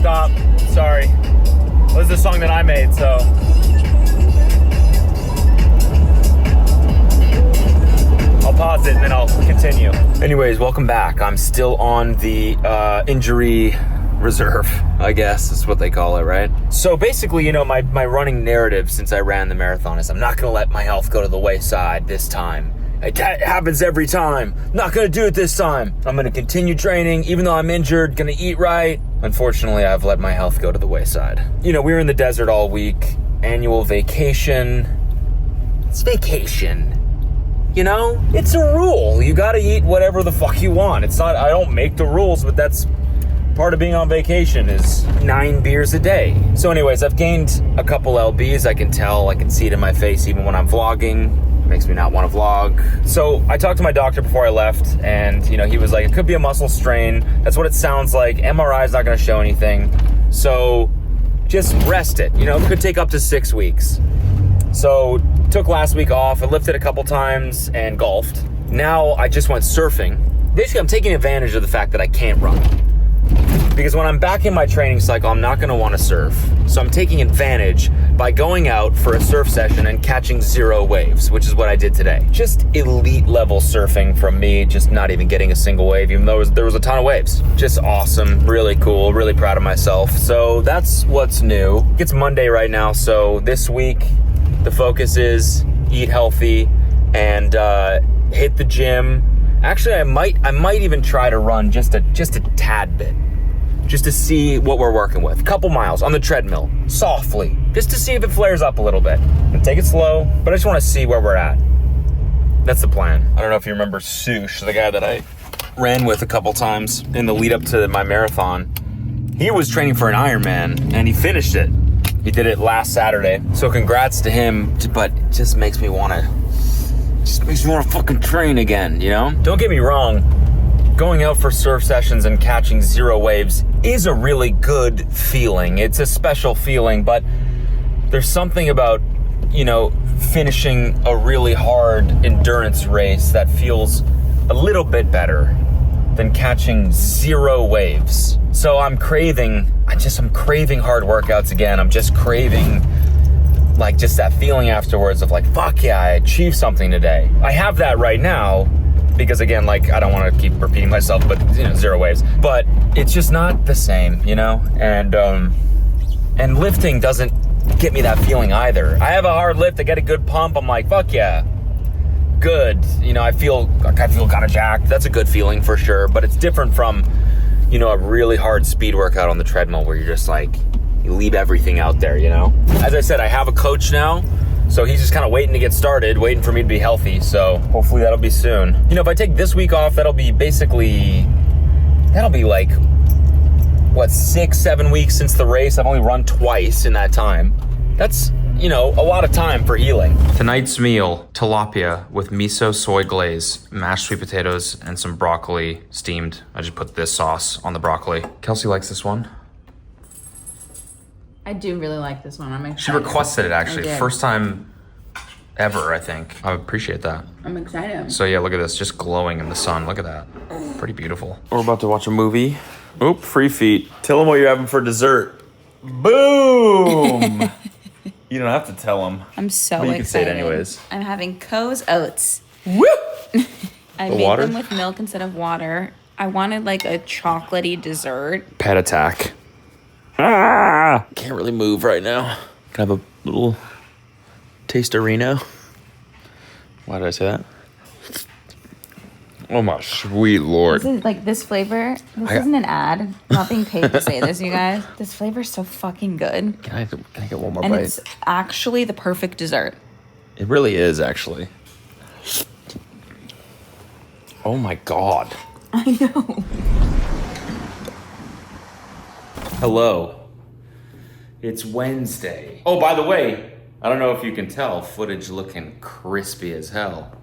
stop. Sorry. This is the song that I made, so. I'll pause it and then I'll continue. Anyways, welcome back. I'm still on the injury reserve, I guess is what they call it, right? So basically, my running narrative since I ran the marathon is I'm not going to let my health go to the wayside this time. It happens every time. Not going to do it this time. I'm going to continue training, even though I'm injured, going to eat right. Unfortunately, I've let my health go to the wayside. We were in the desert all week. Annual vacation. It's vacation. It's a rule. You got to eat whatever the fuck you want. It's not, I don't make the rules, but that's part of being on vacation is 9 beers a day. So anyways, I've gained a couple lbs. I can tell, I can see it in my face even when I'm vlogging. It makes me not want to vlog. So I talked to my doctor before I left and, he was like, it could be a muscle strain. That's what it sounds like. MRI is not going to show anything. So just rest it. It could take up to 6 weeks. So took last week off. I lifted a couple times and golfed. Now I just went surfing. Basically, I'm taking advantage of the fact that I can't run. Because when I'm back in my training cycle, I'm not going to want to surf. So I'm taking advantage by going out for a surf session and catching 0 waves, which is what I did today. Just elite level surfing from me, just not even getting a single wave, even though there was a ton of waves. Just awesome, really cool, really proud of myself. So that's what's new. It's Monday right now, so this week the focus is eat healthy and hit the gym. Actually, I might even try to run just a tad bit. Just to see what we're working with. A couple miles on the treadmill, softly, just to see if it flares up a little bit. And take it slow, but I just want to see where we're at. That's the plan. I don't know if you remember Sush, the guy that I ran with a couple times in the lead up to my marathon. He was training for an Ironman, and he finished it. He did it last Saturday, so congrats to him, but it just makes me want to fucking train again, Don't get me wrong. Going out for surf sessions and catching 0 waves is a really good feeling. It's a special feeling, but there's something about, finishing a really hard endurance race that feels a little bit better than catching 0 waves. So I'm craving hard workouts again. I'm just craving just that feeling afterwards of fuck yeah, I achieved something today. I have that right now. Because again, I don't want to keep repeating myself, but 0 waves. But it's just not the same, And lifting doesn't get me that feeling either. I have a hard lift, I get a good pump, I'm like, fuck yeah, good. I feel kind of jacked. That's a good feeling for sure. But it's different from, a really hard speed workout on the treadmill where you're just you leave everything out there, As I said, I have a coach now. So he's just kind of waiting to get started, waiting for me to be healthy. So hopefully that'll be soon. If I take this week off, that'll be 6-7 weeks since the race. I've only run twice in that time. That's, a lot of time for healing. Tonight's meal, tilapia with miso soy glaze, mashed sweet potatoes, and some broccoli steamed. I just put this sauce on the broccoli. Kelsey likes this one. I do really like this one. I'm excited. She requested it actually. First time ever, I think. I appreciate that. I'm excited. So yeah, look at this, just glowing in the sun. Look at that. Pretty beautiful. We're about to watch a movie. Oop, free feet. Tell them what you're having for dessert. Boom! You don't have to tell them. I'm so excited. But you can say it anyways. I'm having Co's Oats. Woo! I made them with milk instead of water. I wanted a chocolatey dessert. Pet attack. Ah! Can't really move right now. Can I have a little taste-a-reno? Why did I say that? Oh my sweet lord. This is this flavor. This isn't an ad. I'm not being paid to say this, you guys. This flavor is so fucking good. Can I get one more bite? And it's actually the perfect dessert. It really is, actually. Oh my god. I know. Hello. It's Wednesday. Oh, by the way, I don't know if you can tell, footage looking crispy as hell.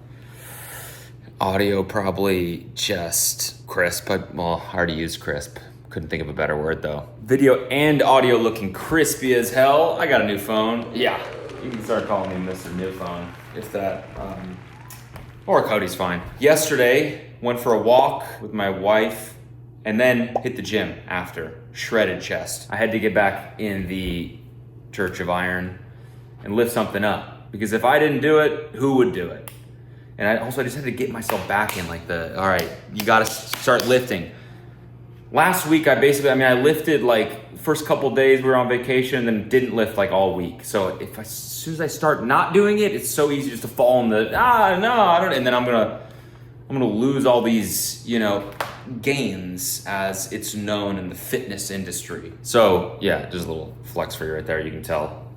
Audio probably just crisp. I already used crisp. Couldn't think of a better word though. Video and audio looking crispy as hell. I got a new phone. Yeah, you can start calling me Mr. New Phone if that, or Cody's fine. Yesterday, went for a walk with my wife and then hit the gym after. Shredded chest. I had to get back in the Church of Iron and lift something up, because if I didn't do it, who would do it? And I just had to get myself back in like all right, you gotta start lifting. Last week, I lifted like first couple days we were on vacation, then didn't lift like all week. So as soon as I start not doing it, it's so easy just to fall in the, no, I don't, and then I'm gonna lose all these, gains as it's known in the fitness industry. So yeah, just a little flex for you right there. You can tell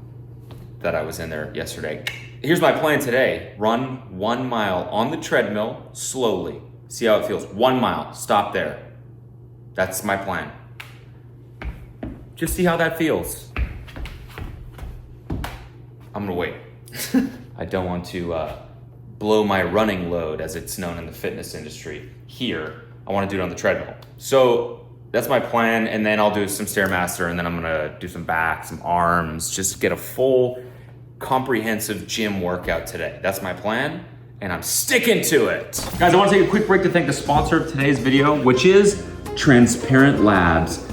that I was in there yesterday. Here's my plan today. Run 1 mile on the treadmill slowly. See how it feels. 1 mile, stop there. That's my plan. Just see how that feels. I'm gonna wait. I don't want to blow my running load, as it's known in the fitness industry, here. I wanna do it on the treadmill. So that's my plan, and then I'll do some Stairmaster, and then I'm gonna do some back, some arms, just get a full, comprehensive gym workout today. That's my plan, and I'm sticking to it. Guys, I wanna take a quick break to thank the sponsor of today's video, which is Transparent Labs.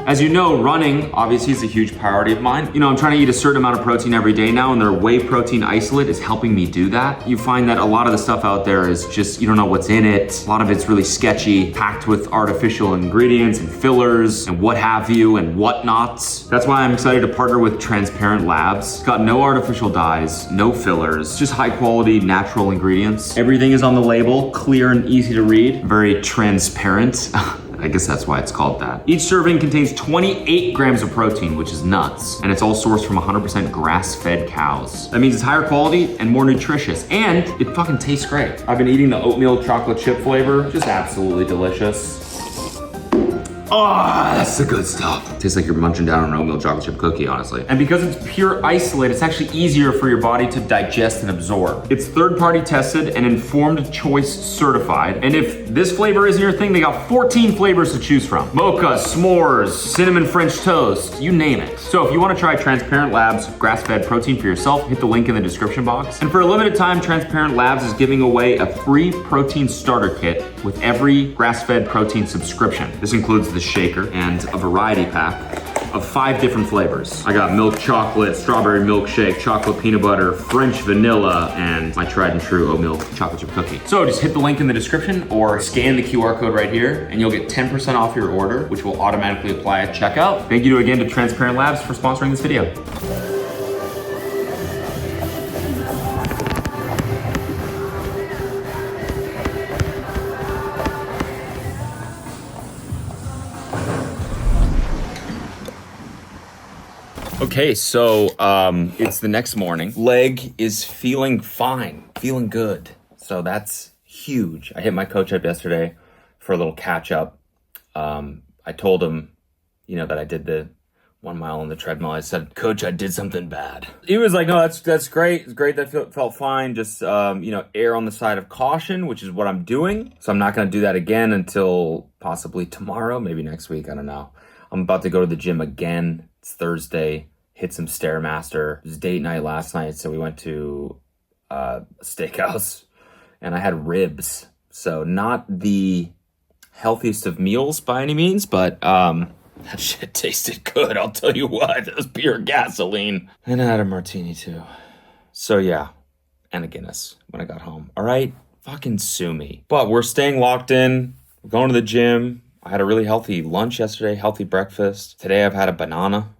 As you know, running obviously is a huge priority of mine. I'm trying to eat a certain amount of protein every day now, and their whey protein isolate is helping me do that. You find that a lot of the stuff out there is just, you don't know what's in it. A lot of it's really sketchy, packed with artificial ingredients and fillers and what have you and whatnots. That's why I'm excited to partner with Transparent Labs. It's got no artificial dyes, no fillers, just high quality natural ingredients. Everything is on the label, clear and easy to read, very transparent. I guess that's why it's called that. Each serving contains 28 grams of protein, which is nuts. And it's all sourced from 100% grass-fed cows. That means it's higher quality and more nutritious, and it fucking tastes great. I've been eating the oatmeal chocolate chip flavor, just absolutely delicious. Oh, that's the good stuff. Tastes like you're munching down on an oatmeal chocolate chip cookie, honestly. And because it's pure isolate, it's actually easier for your body to digest and absorb. It's third-party tested and informed choice certified. And if this flavor isn't your thing, they got 14 flavors to choose from. Mocha, s'mores, cinnamon French toast, you name it. So if you want to try Transparent Labs grass-fed protein for yourself, hit the link in the description box. And for a limited time, Transparent Labs is giving away a free protein starter kit with every grass-fed protein subscription. This includes the shaker and a variety pack of 5 different flavors. I got milk chocolate, strawberry milkshake, chocolate peanut butter, French vanilla, and my tried and true oatmeal chocolate chip cookie. So just hit the link in the description or scan the QR code right here and you'll get 10% off your order, which will automatically apply at checkout. Thank you again to Transparent Labs for sponsoring this video. Okay, so it's the next morning. Leg is feeling fine, feeling good. So that's huge. I hit my coach up yesterday for a little catch up. I told him, that I did the 1 mile on the treadmill. I said, Coach, I did something bad. He was like, no, that's great. It's great. That felt fine. Just, err on the side of caution, which is what I'm doing. So I'm not going to do that again until possibly tomorrow, maybe next week. I don't know. I'm about to go to the gym again. It's Thursday. Hit some Stairmaster. It was date night last night, so we went to a steakhouse, and I had ribs. So not the healthiest of meals by any means, but that shit tasted good, I'll tell you what. It was pure gasoline. And I had a martini too. So yeah, and a Guinness when I got home. All right, fucking sue me. But we're staying locked in. We're going to the gym. I had a really healthy lunch yesterday, healthy breakfast. Today I've had a banana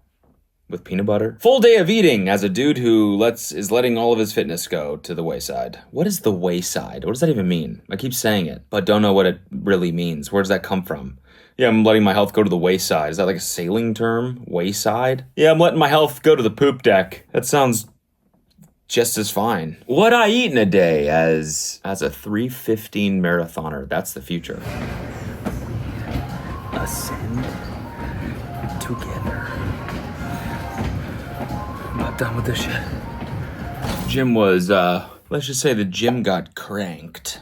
with peanut butter. Full day of eating as a dude who is letting all of his fitness go to the wayside. What is the wayside? What does that even mean? I keep saying it, but don't know what it really means. Where does that come from? Yeah, I'm letting my health go to the wayside. Is that like a sailing term? Wayside? Yeah, I'm letting my health go to the poop deck. That sounds just as fine. What I eat in a day as a 3:15 marathoner. That's the future. Ascend together. I'm not done with this shit. Gym was, let's just say the gym got cranked.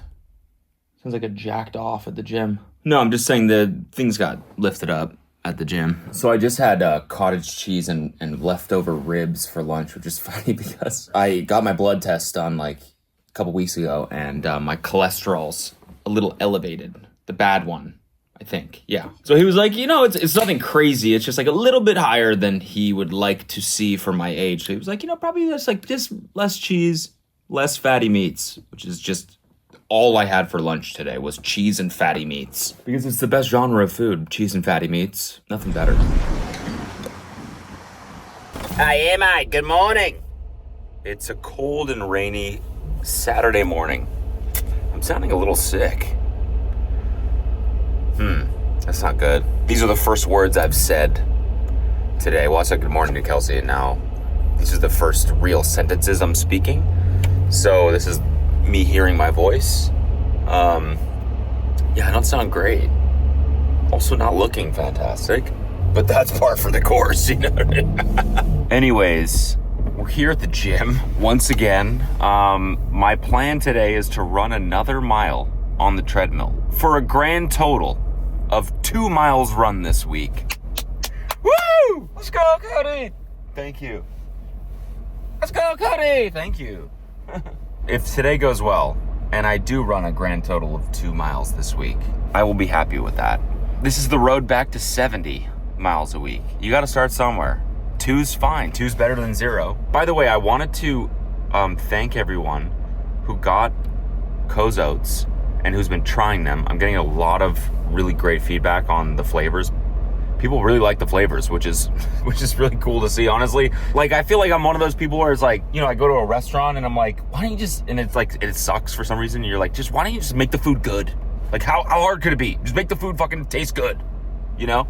Sounds like a jacked off at the gym. No, I'm just saying the things got lifted up at the gym. So I just had cottage cheese and leftover ribs for lunch, which is funny because I got my blood test done like a couple weeks ago and my cholesterol's a little elevated. the bad one, I think. Yeah. So he was like, it's nothing crazy. It's just like a little bit higher than he would like to see for my age. So he was like, probably just less cheese, less fatty meats, which is just all I had for lunch today was cheese and fatty meats. Because it's the best genre of food, cheese and fatty meats. Nothing better. Hi, Emma. Good morning. It's a cold and rainy Saturday morning. I'm sounding a little sick. That's not good. These are the first words I've said today. Well, I said good morning to Kelsey, and now these are the first real sentences I'm speaking. So this is me hearing my voice. I don't sound great. Also not looking fantastic, but that's par for the course, you know what I mean? Anyways, we're here at the gym once again. My plan today is to run another mile on the treadmill for a grand total of 2 miles run this week. Woo! Let's go, Cody! Thank you. Let's go, Cody! Thank you. If today goes well, and I do run a grand total of 2 miles this week, I will be happy with that. This is the road back to 70 miles a week. You gotta start somewhere. 2's fine. 2's better than 0. By the way, I wanted to thank everyone who got Co's Oats and who's been trying them. I'm getting a lot of really great feedback on the flavors. People really like the flavors, which is really cool to see, honestly. Like, I feel like I'm one of those people where it's like, I go to a restaurant and I'm like, why don't you just, and it's like, it sucks for some reason. And you're like, why don't you just make the food good? Like, how hard could it be? Just make the food fucking taste good,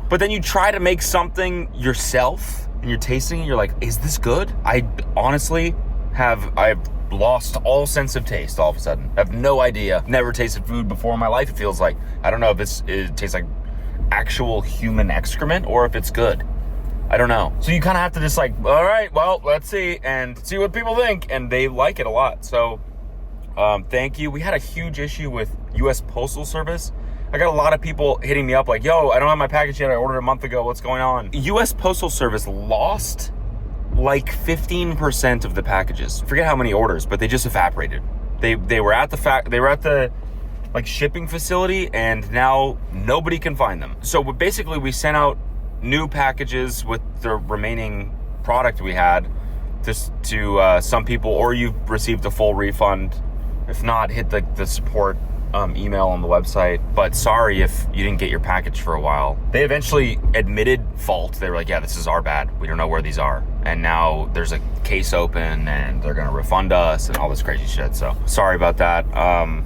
But then you try to make something yourself and you're tasting and you're like, is this good? I honestly I've lost all sense of taste all of a sudden. I have no idea. Never tasted food before in my life, it feels like. I don't know if it tastes like actual human excrement or if it's good. I don't know. So you kind of have to just like, all right, well, let's see and see what people think. And they like it a lot. So thank you. We had a huge issue with U.S. Postal Service. I got a lot of people hitting me up like, yo, I don't have my package yet. I ordered a month ago. What's going on? U.S. Postal Service lost like 15% of the packages. Forget how many orders, but they just evaporated. They were at the like shipping facility, and now nobody can find them. So basically we sent out new packages with the remaining product we had to some people, or you've received a full refund. If not, hit the support email on the website. But sorry if you didn't get your package for a while. They eventually admitted fault. They were like, yeah, this is our bad. We don't know where these are. And now there's a case open and they're going to refund us and all this crazy shit. So sorry about that.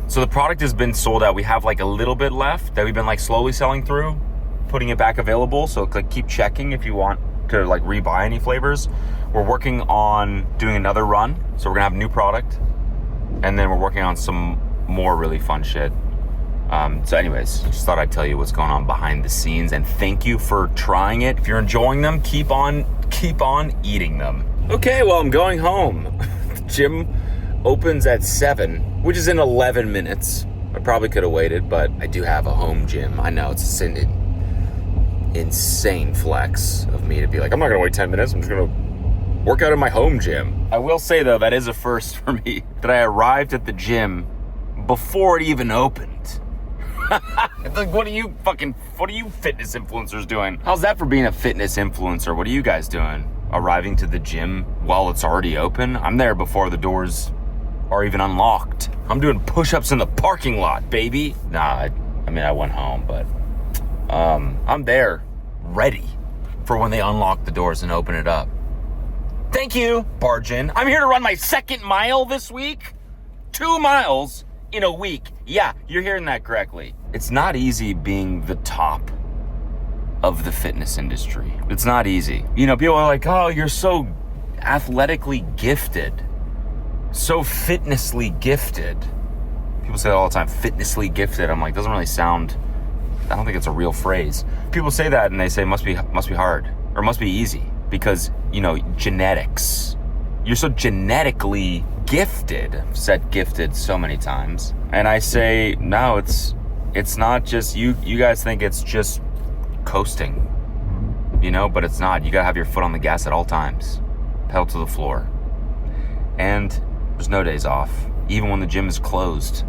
So the product has been sold out. We have like a little bit left that we've been like slowly selling through, putting it back available. So like keep checking if you want to like rebuy any flavors. We're working on doing another run. So we're going to have a new product. And then we're working on some more really fun shit. So anyways, just thought I'd tell you what's going on behind the scenes, and thank you for trying it. If you're enjoying them, keep on eating them. Okay, well, I'm going home. The gym opens at 7, which is in 11 minutes. I probably could have waited, but I do have a home gym. I know it's an insane flex of me to be like, I'm not gonna wait 10 minutes. I'm just gonna work out in my home gym. I will say though, that is a first for me, that I arrived at the gym before it even opened. Like, what are you fitness influencers doing? How's that for being a fitness influencer? What are you guys doing? Arriving to the gym while it's already open? I'm there before the doors are even unlocked. I'm doing push-ups in the parking lot, baby. Nah, I went home, but I'm there ready for when they unlock the doors and open it up. Thank you, barge in. I'm here to run my 2nd mile this week. 2 miles in a week. Yeah, you're hearing that correctly. It's not easy being the top of the fitness industry. It's not easy. People are like, oh, you're so athletically gifted. So fitnessly gifted. People say that all the time, fitnessly gifted. I'm like, doesn't really sound, I don't think it's a real phrase. People say that and they say must be hard or must be easy because, genetics. You're so genetically gifted. I've said gifted so many times. And I say, no, it's not just, you guys think it's just coasting, but it's not. You gotta have your foot on the gas at all times. Pedal to the floor. And there's no days off. Even when the gym is closed,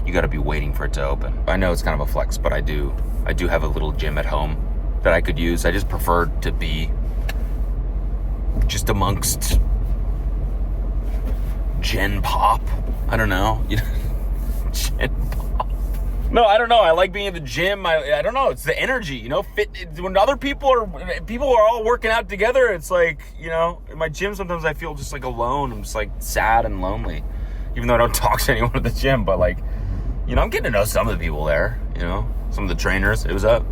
you gotta be waiting for it to open. I know it's kind of a flex, but I do have a little gym at home that I could use. I just prefer to be just amongst Gen Pop. I don't know. Gen Pop. No, I don't know. I like being in the gym. I don't know. It's the energy, when other people are all working out together, it's like, in my gym, sometimes I feel just like alone. I'm just like sad and lonely, even though I don't talk to anyone at the gym, but like, I'm getting to know some of the people there, some of the trainers. It was up,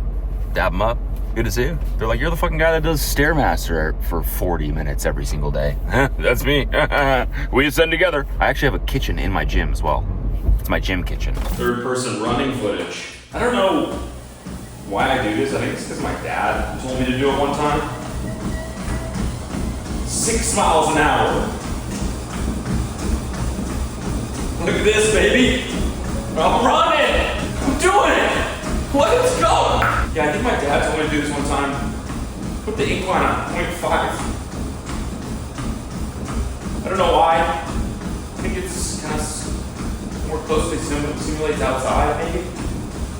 dab them up. Good to see you. They're like, you're the fucking guy that does Stairmaster for 40 minutes every single day. That's me. We ascend together. I actually have a kitchen in my gym as well. It's my gym kitchen. Third person running footage. I don't know why I do this. I think it's because my dad told me to do it one time. 6 miles an hour. Look at this, baby. I'm running. I'm doing it. Let's go! Yeah, I think my dad told me to do this one time. Put the incline on 0.5. I don't know why. I think it's kind of more closely simulates outside, maybe?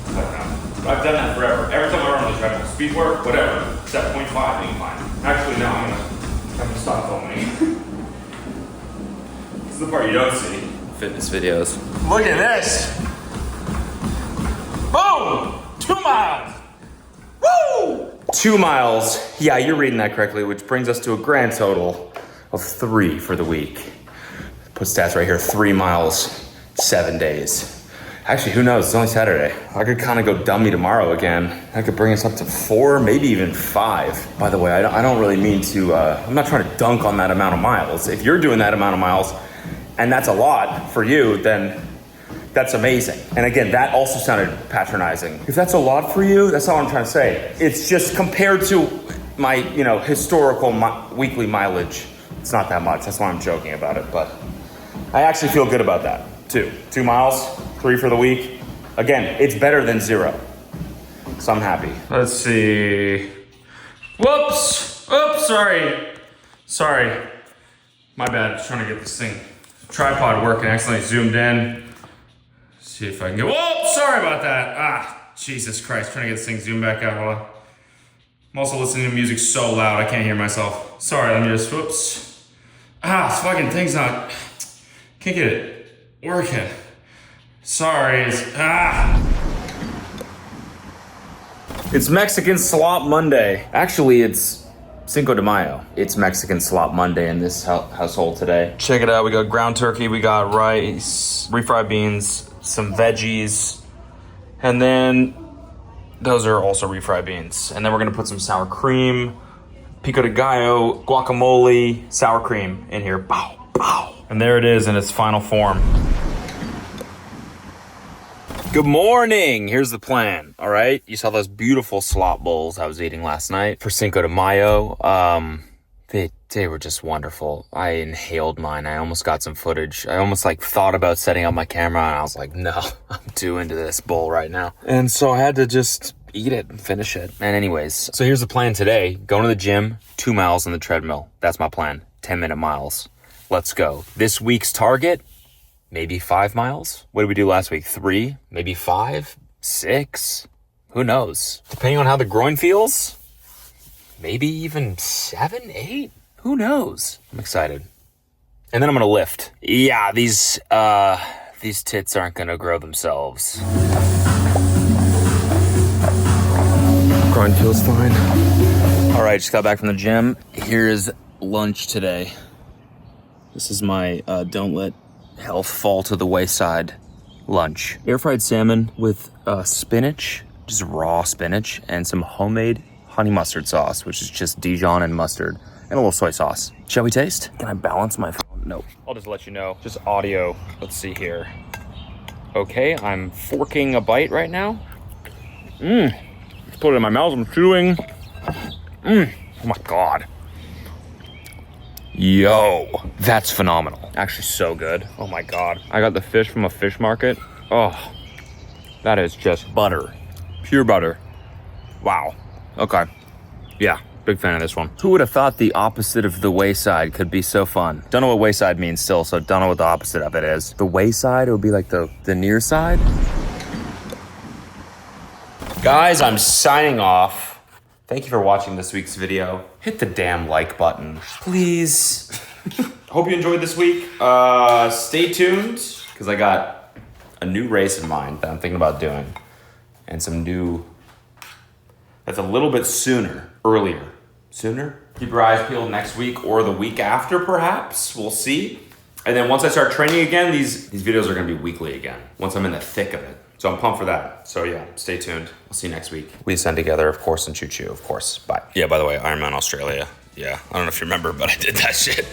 I don't know. I've done that forever. Every time I run on the treadmill, speed work, whatever, it's at 0.5 incline. Actually, no, I'm gonna stop filming. This is the part you don't see. Fitness videos. Look at this! Boom! 2 miles! Woo! 2 miles. Yeah, you're reading that correctly, which brings us to a grand total of 3 for the week. Put stats right here, 3 miles, 7 days. Actually, who knows? It's only Saturday. I could kind of go dummy tomorrow again. I could bring us up to 4, maybe even 5. By the way, I don't really mean to, I'm not trying to dunk on that amount of miles. If you're doing that amount of miles, and that's a lot for you, then that's amazing. And again, that also sounded patronizing. If that's a lot for you, that's all I'm trying to say. It's just compared to my, historical weekly mileage, it's not that much. That's why I'm joking about it. But I actually feel good about that, too. 2 miles, 3 for the week. Again, it's better than 0. So I'm happy. Let's see. Whoops. Oops, sorry. My bad, just trying to get this thing, tripod working, accidentally zoomed in. See if I can get, whoa, sorry about that. Jesus Christ, trying to get this thing zoomed back out. Hold on. I'm also listening to music so loud, I can't hear myself. Sorry, let me just, whoops. This fucking thing's not, can't get it working. Sorry, It's Mexican Slop Monday. Actually, it's Cinco de Mayo. It's Mexican Slop Monday in this household today. Check it out, we got ground turkey, we got rice, refried beans, some veggies, and then those are also refried beans. And then we're gonna put some sour cream, pico de gallo, guacamole, sour cream in here. Pow, pow. And there it is in its final form. Good morning. Here's the plan. All right. You saw those beautiful slop bowls I was eating last night for Cinco de Mayo. They were just wonderful. I inhaled mine. I almost got some footage. I almost thought about setting up my camera and I was like, no, I'm too into this bowl right now. And so I had to just eat it and finish it. And anyways, so here's the plan today. Going to the gym, 2 miles on the treadmill. That's my plan. 10-minute miles. Let's go. This week's target, maybe 5 miles. What did we do last week? 3, maybe 5, 6. Who knows? Depending on how the groin feels, maybe even 7, 8. Who knows? I'm excited. And then I'm gonna lift. Yeah, these tits aren't gonna grow themselves. Groin feels fine. All right, just got back from the gym. Here's lunch today. This is my don't let health fall to the wayside lunch. Air fried salmon with spinach, just raw spinach, and some homemade honey mustard sauce, which is just Dijon and mustard, and a little soy sauce. Shall we taste? Can I balance my phone? No. I'll just let you know. Just audio. Let's see here. Okay, I'm forking a bite right now. Just put it in my mouth. I'm chewing. Oh my God. Yo, that's phenomenal. Actually so good. Oh my God. I got the fish from a fish market. Oh, that is just butter. Pure butter. Wow. Okay. Yeah, Big fan of this one. Who would have thought the opposite of the wayside could be so fun? Don't know what wayside means still, so don't know what the opposite of it is. The wayside, it would be like the near side. Guys, I'm signing off. Thank you for watching this week's video. Hit the damn like button, please. Hope you enjoyed this week. Stay tuned, because I got a new race in mind that I'm thinking about doing. And some new, that's a little bit earlier. Sooner? Keep your eyes peeled next week or the week after, perhaps. We'll see. And then once I start training again, these videos are gonna be weekly again, once I'm in the thick of it. So I'm pumped for that. So yeah, stay tuned. We'll see you next week. We ascend together, of course, and choo-choo, of course. Bye. Yeah, by the way, Ironman Australia. Yeah, I don't know if you remember, but I did that shit.